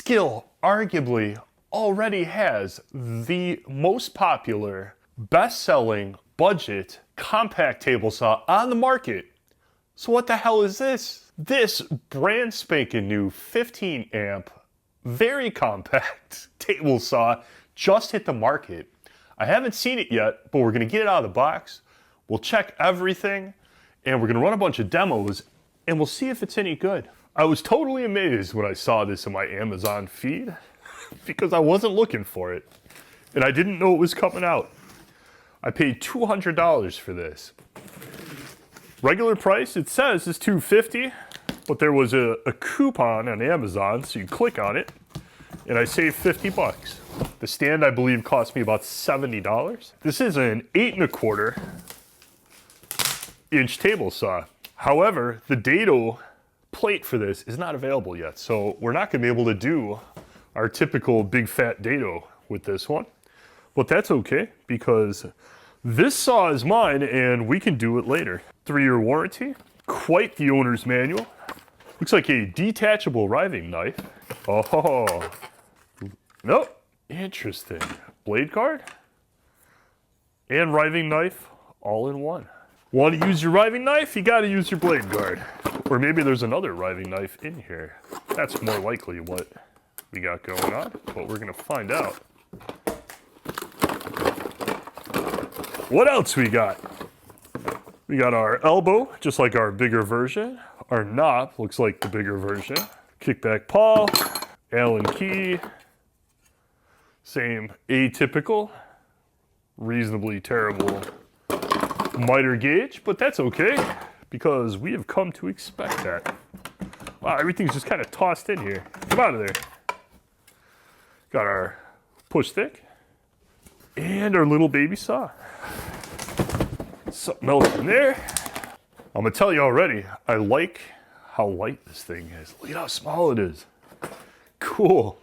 Skil arguably already has the most popular, best-selling, budget, compact table saw on the market. So what the hell is this? This brand spanking new 15 amp, very compact table saw just hit the market. I haven't seen it yet, but we're gonna get it out of the box. We'll check everything, and we're gonna run a bunch of demos, and we'll see if it's any good. I was totally amazed when I saw this in my Amazon feed because I wasn't looking for it, and I didn't know it was coming out. I paid $200 for this. Regular price, it says, is $250, but there was a coupon on Amazon, so you click on it, and I saved 50 bucks. The stand, I believe, cost me about $70. This is an 8 1/4 inch table saw. However, the dado plate for this is not available yet, so we're not gonna be able to do our typical big fat dado with this one. But that's okay, because this saw is mine and we can do it later. 3-year warranty, quite the owner's manual. Looks like a detachable riving knife. Oh, nope, interesting. Blade guard and riving knife all in one. Want to use your riving knife? You gotta use your blade guard. Or maybe there's another riving knife in here. That's more likely what we got going on, but we're gonna find out. What else we got? We got our elbow, just like our bigger version. Our knob looks like the bigger version. Kickback pawl, Allen key. Same atypical, reasonably terrible miter gauge, but that's okay because we have come to expect that. Wow, everything's just kind of tossed in here. Come out of there. Got our push stick and our little baby saw. Something else in there. I'm gonna tell you already, I like how light this thing is. Look at how small it is. Cool.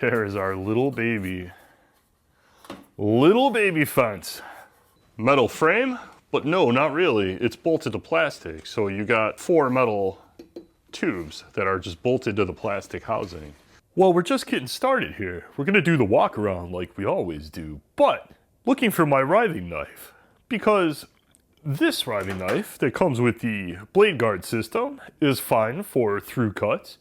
There is our little baby fence. Metal frame, but no, not really. It's bolted to plastic. So you got 4 metal tubes that are just bolted to the plastic housing. Well, we're just getting started here. We're gonna do the walk around like we always do, but looking for my riving knife, because this riving knife that comes with the blade guard system is fine for through cuts.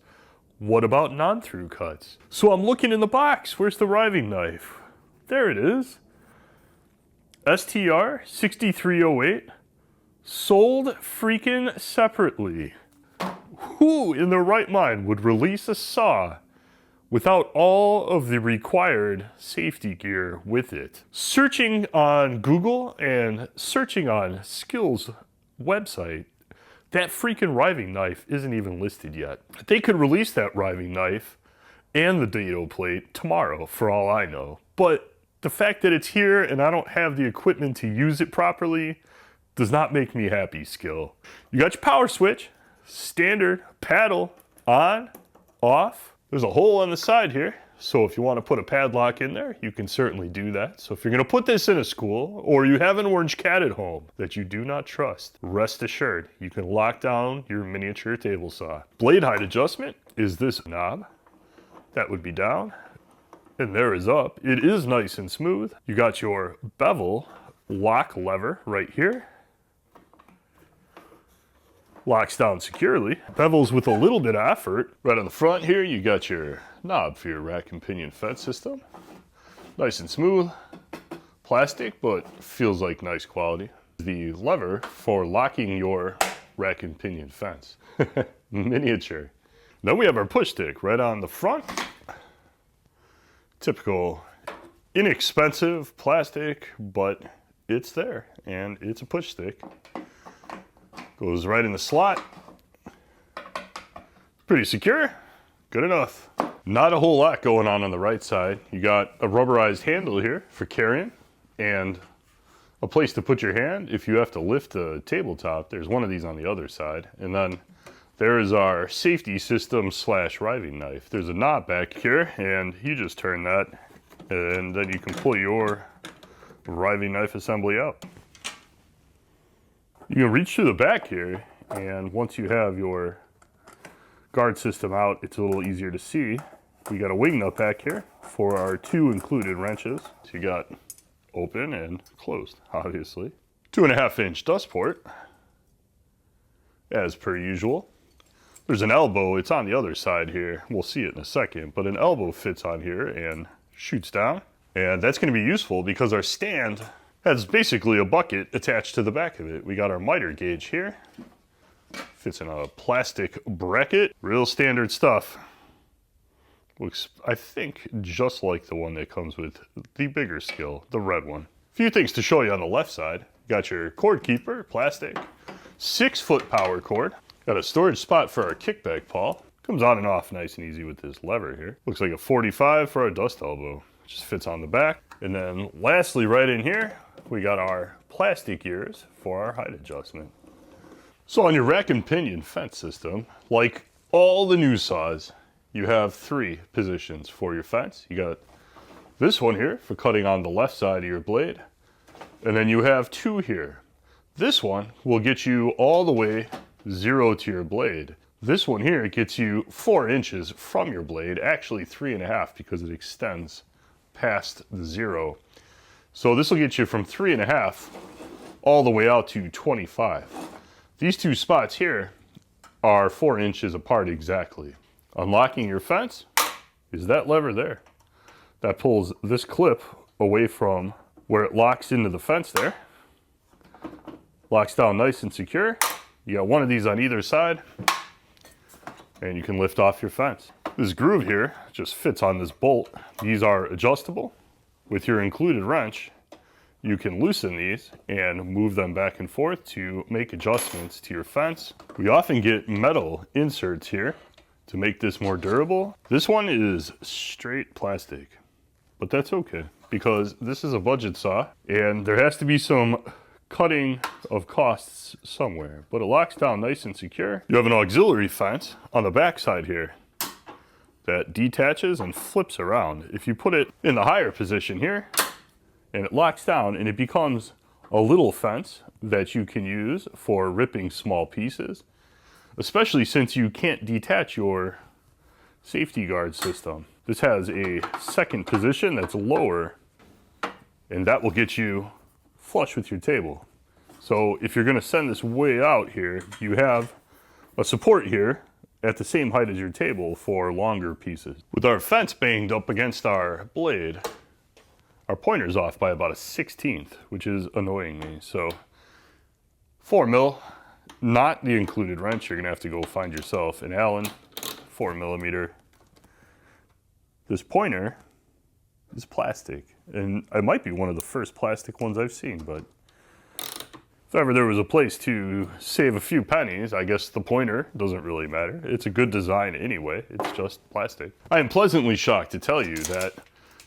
What about non-through cuts? So I'm looking in the box. Where's the riving knife? There it is. STR6308, sold freaking separately. Who in their right mind would release a saw without all of the required safety gear with it? Searching on Google and searching on Skil's website, that freaking riving knife isn't even listed yet. They could release that riving knife and the dado plate tomorrow for all I know. But the fact that it's here and I don't have the equipment to use it properly does not make me happy, Skil. You got your power switch, standard paddle, on, off. There's a hole on the side here, so if you want to put a padlock in there, you can certainly do that. So if you're going to put this in a school, or you have an orange cat at home that you do not trust, rest assured, you can lock down your miniature table saw. Blade height adjustment is this knob. That would be down, and there is up. It is nice and smooth. You got your bevel lock lever right here. Locks down securely. Bevels with a little bit of effort. Right on the front here, you got your knob for your rack and pinion fence system. Nice and smooth. Plastic, but feels like nice quality. The lever for locking your rack and pinion fence. Miniature. Then we have our push stick right on the front. Typical inexpensive plastic, but it's there and it's a push stick. Goes right in the slot. Pretty secure, good enough. Not a whole lot going on the right side. You got a rubberized handle here for carrying and a place to put your hand if you have to lift a tabletop. There's one of these on the other side. And then there is our safety system / riving knife. There's a knob back here and you just turn that and then you can pull your riving knife assembly out. You can reach through the back here, and once you have your guard system out, it's a little easier to see. We got a wing nut back here for our 2 included wrenches. So you got open and closed, obviously. 2.5-inch dust port, as per usual. There's an elbow, it's on the other side here. We'll see it in a second, but an elbow fits on here and shoots down. And that's gonna be useful because our stand has basically a bucket attached to the back of it. We got our miter gauge here. Fits in a plastic bracket. Real standard stuff. Looks, I think, just like the one that comes with the bigger Skil, the red one. A few things to show you on the left side. Got your cord keeper, plastic. 6-foot power cord. Got a storage spot for our kickback pawl. Comes on and off nice and easy with this lever here. Looks like a 45 for our dust elbow. Just fits on the back. And then lastly, right in here, we got our plastic ears for our height adjustment. So on your rack and pinion fence system, like all the new saws, you have 3 positions for your fence. You got this one here for cutting on the left side of your blade. And then you have 2 here. This one will get you all the way 0 to your blade. This one here gets you 4 inches from your blade, actually 3.5 because it extends past the 0. So this will get you from 3.5 all the way out to 25. These 2 spots here are 4 inches apart exactly. Unlocking your fence is that lever there. That pulls this clip away from where it locks into the fence there. Locks down nice and secure. You got one of these on either side and you can lift off your fence. This groove here just fits on this bolt. These are adjustable. With your included wrench, you can loosen these and move them back and forth to make adjustments to your fence. We often get metal inserts here to make this more durable. This one is straight plastic, but that's okay because this is a budget saw and there has to be some cutting of costs somewhere, but it locks down nice and secure. You have an auxiliary fence on the back side here that detaches and flips around. If you put it in the higher position here, and it locks down and it becomes a little fence that you can use for ripping small pieces, especially since you can't detach your safety guard system. This has a second position that's lower, and that will get you flush with your table. So if you're gonna send this way out here, you have a support here at the same height as your table for longer pieces. With our fence banged up against our blade, our pointer's off by about a 1/16, which is annoying me. So 4 mil, not the included wrench. You're gonna have to go find yourself an Allen 4mm. This pointer is plastic, and it might be one of the first plastic ones I've seen, but if ever there was a place to save a few pennies, I guess the pointer doesn't really matter. It's a good design anyway, it's just plastic. I am pleasantly shocked to tell you that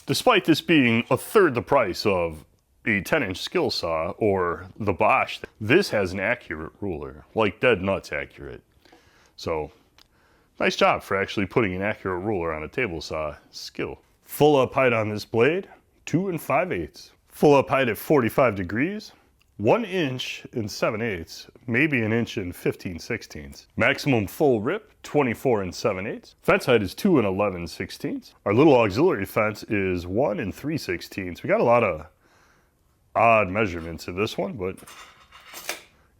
despite this being a third the price of a 10-inch Skil saw or the Bosch, this has an accurate ruler, like dead nuts accurate. So, nice job for actually putting an accurate ruler on a table saw Skil. Full up height on this blade, 2 5/8. Full up height at 45 degrees, 1 inch and 7/8, maybe an inch and 15/16. Maximum full rip, 24 7/8. Fence height is 2 11/16. Our little auxiliary fence is 1 3/16. We got a lot of odd measurements in this one, but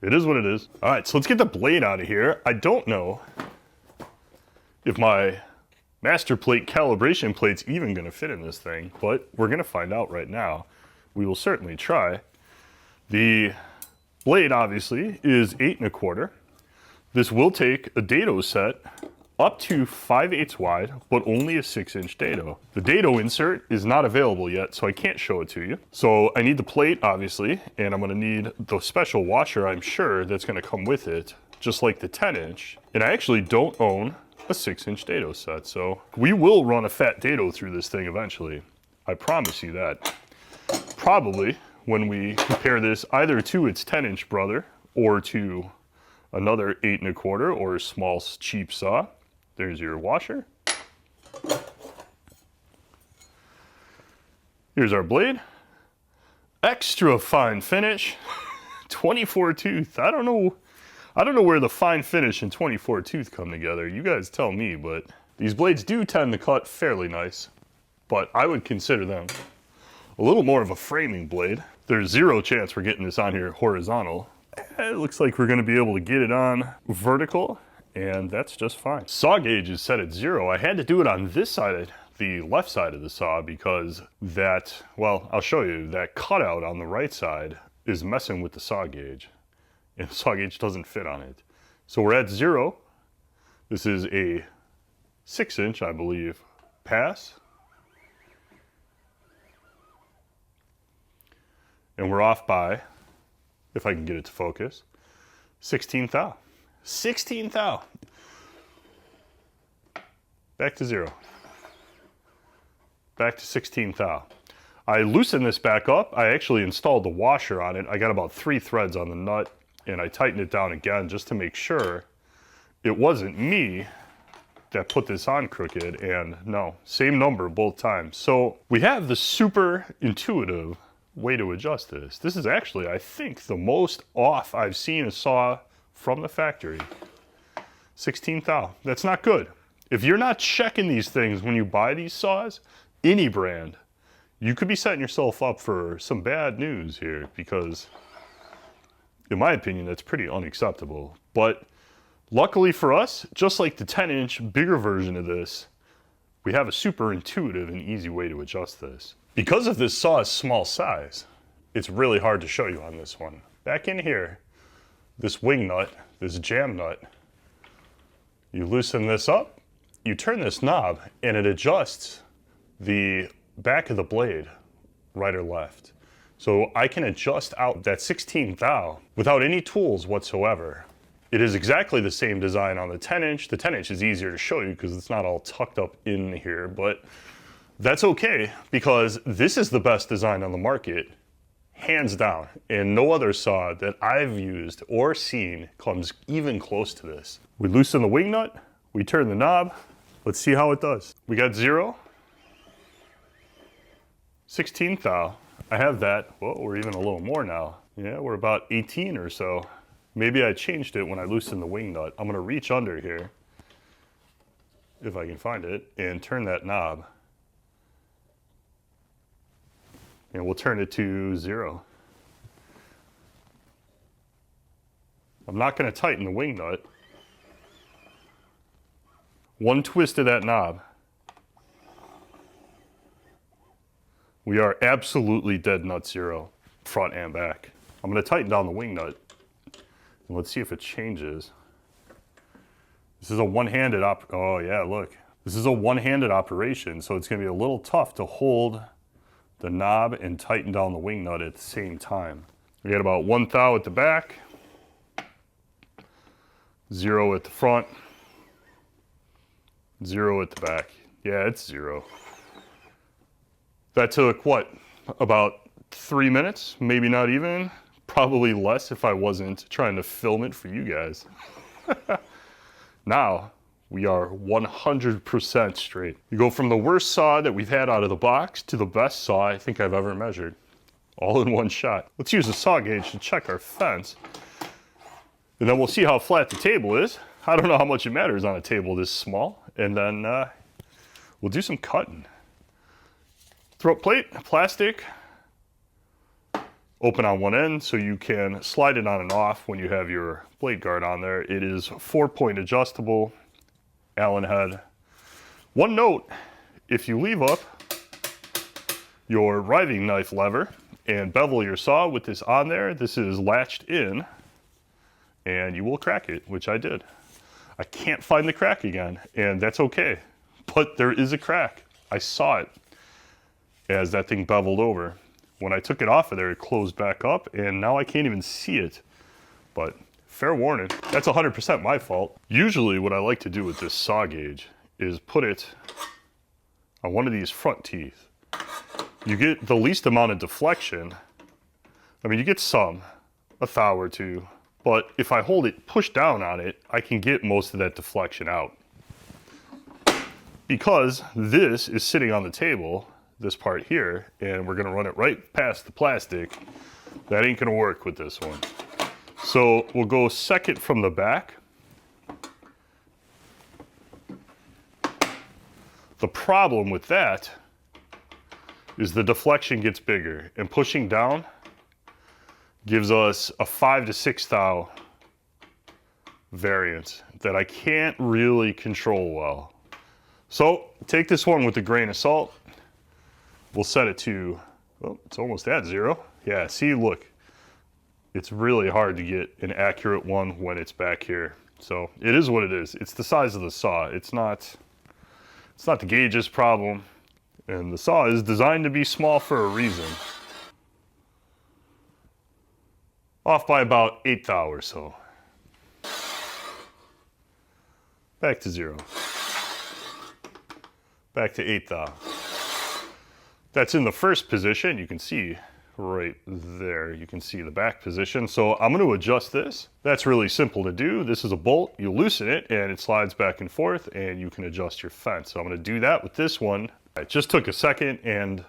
it is what it is. All right, so let's get the blade out of here. I don't know if my master plate calibration plate's even gonna fit in this thing, but we're gonna find out right now. We will certainly try. The blade obviously is 8 1/4. This will take a dado set up to 5/8 wide, but only a 6-inch dado. The dado insert is not available yet, so I can't show it to you. So I need the plate, obviously, and I'm gonna need the special washer, I'm sure, that's gonna come with it, just like the 10-inch. And I actually don't own a 6-inch dado set, so we will run a fat dado through this thing eventually. I promise you that. Probably when we compare this either to its 10-inch brother or to another 8 1/4 or a small cheap saw. There's your washer. Here's our blade. Extra fine finish. 24 tooth. I don't know I don't know where the fine finish and 24 tooth come together. You guys tell me, but these blades do tend to cut fairly nice. But I would consider them a little more of a framing blade. There's zero chance we're getting this on here horizontal. It looks like we're gonna be able to get it on vertical, and that's just fine. Saw gauge is set at 0. I had to do it on this side, the left side of the saw, because that, well, I'll show you, that cutout on the right side is messing with the saw gauge, and the saw gauge doesn't fit on it. So we're at 0. This is a 6-inch, I believe, pass. And we're off by, if I can get it to focus, 16 thou. 16 thou. Back to 0. Back to 16 thou. I loosened this back up. I actually installed the washer on it. I got about 3 threads on the nut, and I tightened it down again just to make sure it wasn't me that put this on crooked, and no, same number both times. So we have the super intuitive way to adjust this. This is actually, I think, the most off I've seen a saw from the factory. 16 thou. That's not good. If you're not checking these things when you buy these saws, any brand, you could be setting yourself up for some bad news here, because in my opinion, that's pretty unacceptable. But luckily for us, just like the 10-inch bigger version of this, we have a super intuitive and easy way to adjust this. Because of this saw's small size, it's really hard to show you on this one. Back in here, this wing nut, this jam nut, you loosen this up, you turn this knob, and it adjusts the back of the blade, right or left. So I can adjust out that 16 thou without any tools whatsoever. It is exactly the same design on the 10-inch. The 10-inch is easier to show you because it's not all tucked up in here, but that's okay, because this is the best design on the market, hands down, and no other saw that I've used or seen comes even close to this. We loosen the wing nut, we turn the knob, let's see how it does. We got 0, 16 thou, I have that, well, we're even a little more now. Yeah, we're about 18 or so. Maybe I changed it when I loosened the wing nut. I'm gonna reach under here, if I can find it, and turn that knob. And we'll turn it to 0. I'm not going to tighten the wing nut. One twist of that knob. We are absolutely dead nut 0, front and back. I'm going to tighten down the wing nut. And let's see if it changes. This is a one-handed oh yeah, look. This is a one-handed operation, so it's going to be a little tough to hold the knob and tighten down the wing nut at the same time. We got about 1 thou at the back, 0 at the front, 0 at the back. Yeah, it's 0. That took, what, about 3 minutes? Maybe not even. Probably less if I wasn't trying to film it for you guys. Now, we are 100% straight. You go from the worst saw that we've had out of the box to the best saw I think I've ever measured, all in one shot. Let's use a saw gauge to check our fence, and then we'll see how flat the table is. I don't know how much it matters on a table this small, and then we'll do some cutting. Throat plate, plastic, open on one end so you can slide it on and off when you have your blade guard on there. It is 4-point adjustable, Allen head. One note, if you leave up your riving knife lever and bevel your saw with this on there, this is latched in and you will crack it, which I did. I can't find the crack again, and that's okay, but there is a crack. I saw it as that thing beveled over. When I took it off of there, it closed back up, and now I can't even see it. But fair warning, that's 100% my fault. Usually what I like to do with this saw gauge is put it on one of these front teeth. You get the least amount of deflection. I mean, you get some, a thou or two, but if I hold it, push down on it, I can get most of that deflection out. Because this is sitting on the table, this part here, and we're gonna run it right past the plastic, that ain't gonna work with this one. So we'll go second from the back. The problem with that is the deflection gets bigger, and pushing down gives us a 5 to 6 thou variance that I can't really control well. So take this one with a grain of salt. We'll set it to, well, it's almost at 0. Yeah, see, look, it's really hard to get an accurate one when it's back here. So it is what it is. It's the size of the saw. It's not the gauge's problem. And the saw is designed to be small for a reason. Off by about 8 thou or so. Back to 0. Back to 8 thou. That's in the first position. You can see right there, you can see the back position. So I'm going to adjust this. That's really simple to do. This is a bolt. You loosen it and it slides back and forth, and you can adjust your fence. So I'm going to do that with this one. It just took a second, and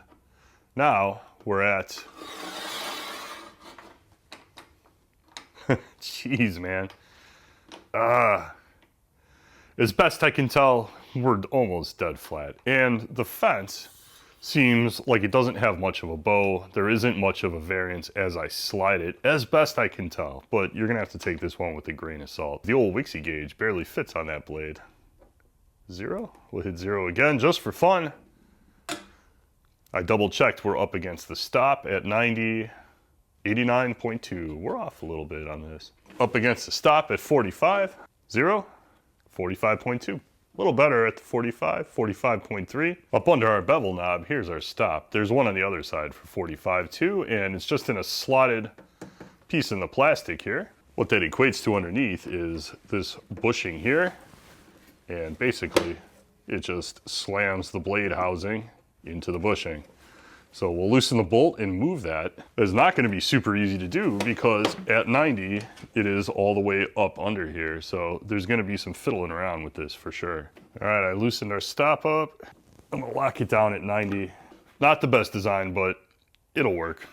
now we're at, jeez, man. As best I can tell, we're almost dead flat. And the fence seems like it doesn't have much of a bow. There isn't much of a variance as I slide it, as best I can tell. But you're gonna have to take this one with a grain of salt. The old Wixie gauge barely fits on that blade. 0? We'll hit 0 again, just for fun. I double checked, we're up against the stop at 90, 89.2. We're off a little bit on this. Up against the stop at 45, 0, 45.2. A little better at the 45, 45.3. Up under our bevel knob, here's our stop. There's one on the other side for 45 too, and it's just in a slotted piece in the plastic here. What that equates to underneath is this bushing here, and basically it just slams the blade housing into the bushing. So we'll loosen the bolt and move that. It's not going to be super easy to do because at 90 it is all the way up under here. So there's going to be some fiddling around with this for sure. All right, I loosened our stop up. I'm going to lock it down at 90. Not the best design, but it'll work.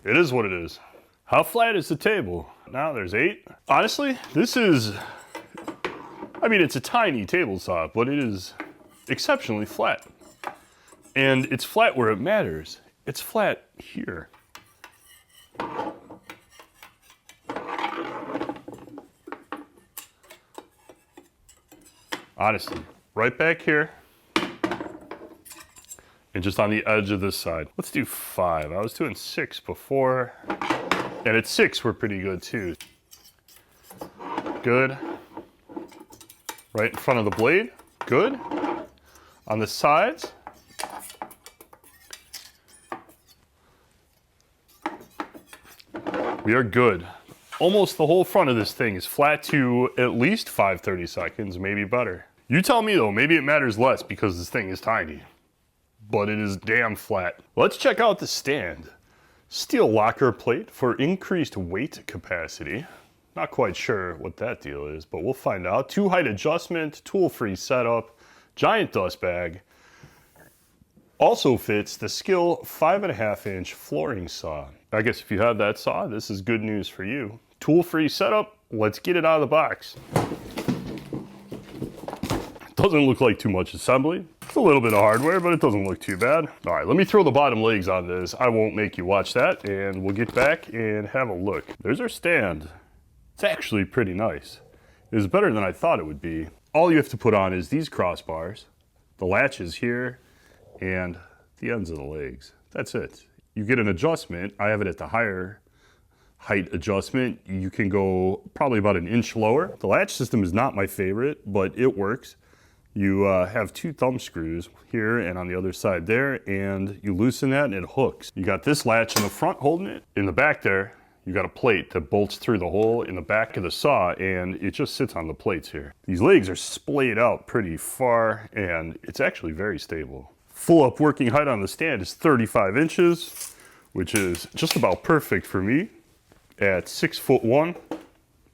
It is what it is. How flat is the table? Now there's 8. Honestly, this is, I mean, it's a tiny table saw, but it is exceptionally flat. And it's flat where it matters. It's flat here. Honestly, right back here. And just on the edge of this side. Let's do 5. I was doing 6 before. And at 6, we're pretty good too. Good. Right in front of the blade. Good. On the sides. We are good. Almost the whole front of this thing is flat to at least 5/32, maybe better. You tell me though, maybe it matters less because this thing is tiny. But it is damn flat. Let's check out the stand. Steel locker plate for increased weight capacity. Not quite sure what that deal is, but we'll find out. 2 height adjustment, tool-free setup, giant dust bag. Also fits the Skil 5.5-inch flooring saw. I guess if you have that saw, this is good news for you. Tool-free setup, let's get it out of the box. Doesn't look like too much assembly. It's a little bit of hardware, but it doesn't look too bad. All right, let me throw the bottom legs on this. I won't make you watch that, and we'll get back and have a look. There's our stand. It's actually pretty nice. It was better than I thought it would be. All you have to put on is these crossbars, the latches here, and the ends of the legs. That's it. You get an adjustment. I have it at the higher height adjustment. You can go probably about an inch lower. The latch system is not my favorite, but it works. You have 2 thumb screws here and on the other side there, and you loosen that and it hooks. You got this latch in the front holding it. In the back there, you got a plate that bolts through the hole in the back of the saw, and it just sits on the plates here. These legs are splayed out pretty far, and it's actually very stable. Full up working height on the stand is 35 inches, which is just about perfect for me at 6'1".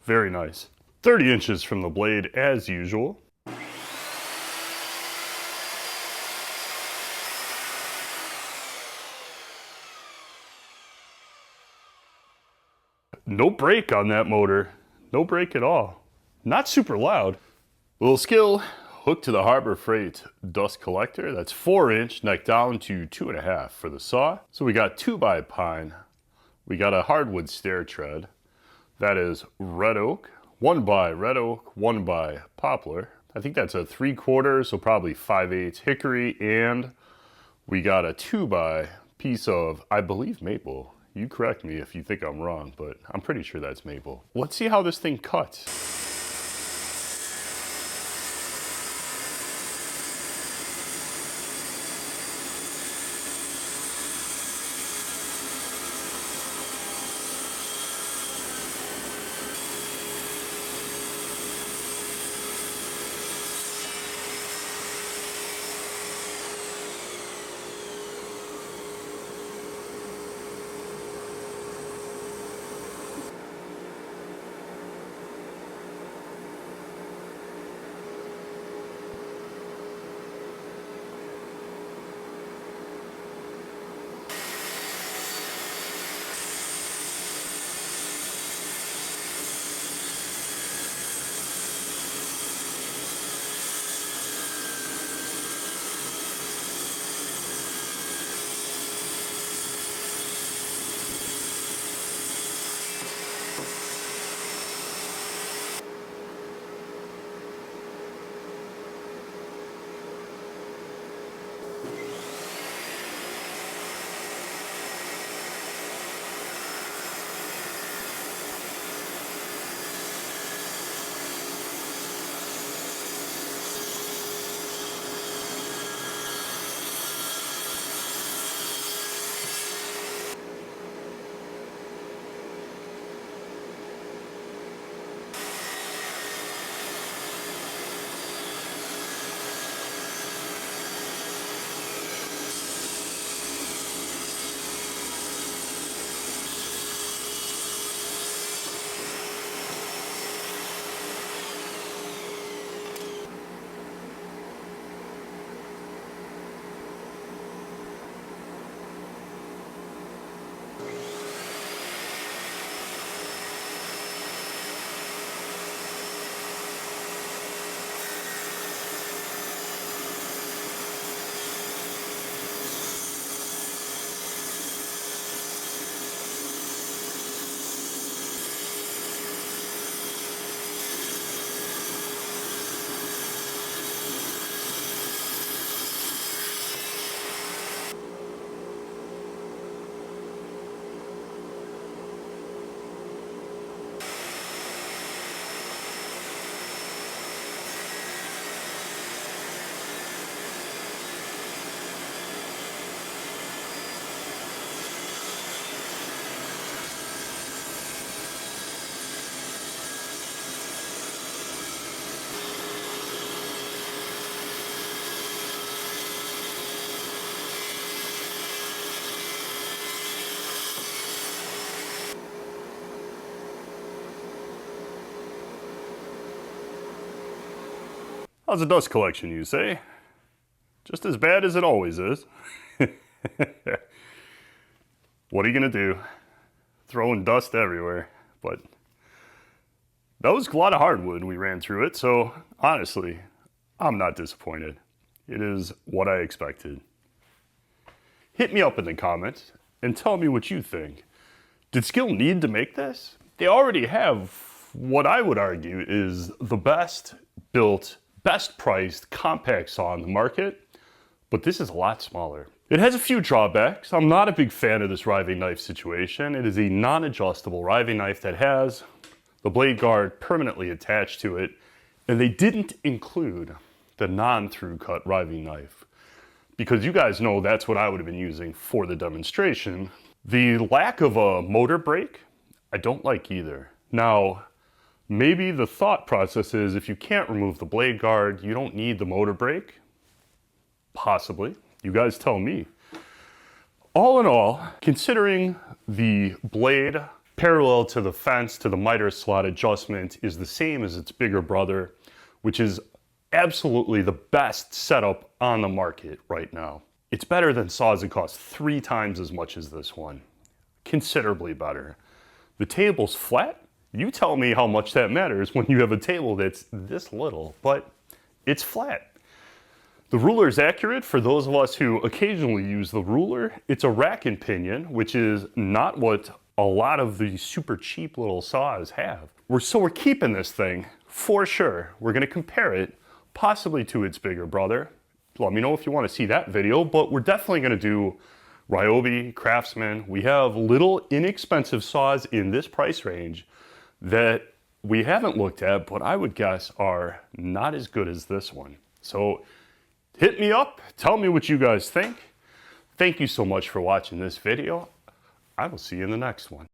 Very nice. 30 inches from the blade as usual. No brake on that motor. No brake at all. Not super loud. Little Skil hooked to the Harbor Freight dust collector. That's 4-inch, neck down to 2.5 for the saw. So we got 2x pine. We got a hardwood stair tread. That is red oak. 1x red oak, 1x poplar. I think that's a 3/4, so probably 5/8 hickory. And we got a 2x piece of, I believe, maple. You correct me if you think I'm wrong, but I'm pretty sure that's maple. Let's see how this thing cuts. How's the dust collection, you say? Just as bad as it always is. What are you gonna do? Throwing dust everywhere. But that was a lot of hardwood we ran through it, so honestly, I'm not disappointed. It is what I expected. Hit me up in the comments and tell me what you think. Did Skil need to make this? They already have what I would argue is the best built, best priced compact saw on the market, but this is a lot smaller. It has a few drawbacks. I'm not a big fan of this riving knife situation. It is a non-adjustable riving knife that has the blade guard permanently attached to it, and they didn't include the non-through cut riving knife, because you guys know that's what I would have been using for the demonstration. The lack of a motor brake, I don't like either. Now, maybe the thought process is if you can't remove the blade guard, you don't need the motor brake. Possibly. You guys tell me. All in all, considering the blade parallel to the fence to the miter slot adjustment is the same as its bigger brother, which is absolutely the best setup on the market right now. It's better than saws that cost 3 times as much as this one. Considerably better. The table's flat. You tell me how much that matters when you have a table that's this little, but it's flat. The ruler is accurate for those of us who occasionally use the ruler. It's a rack and pinion, which is not what a lot of these super cheap little saws have. So we're keeping this thing for sure. We're gonna compare it possibly to its bigger brother. Let me know if you wanna see that video, but we're definitely gonna do Ryobi, Craftsman. We have little inexpensive saws in this price range that we haven't looked at, but I would guess are not as good as this one. So hit me up, tell me what you guys think. Thank you so much for watching this video. I will see you in the next one.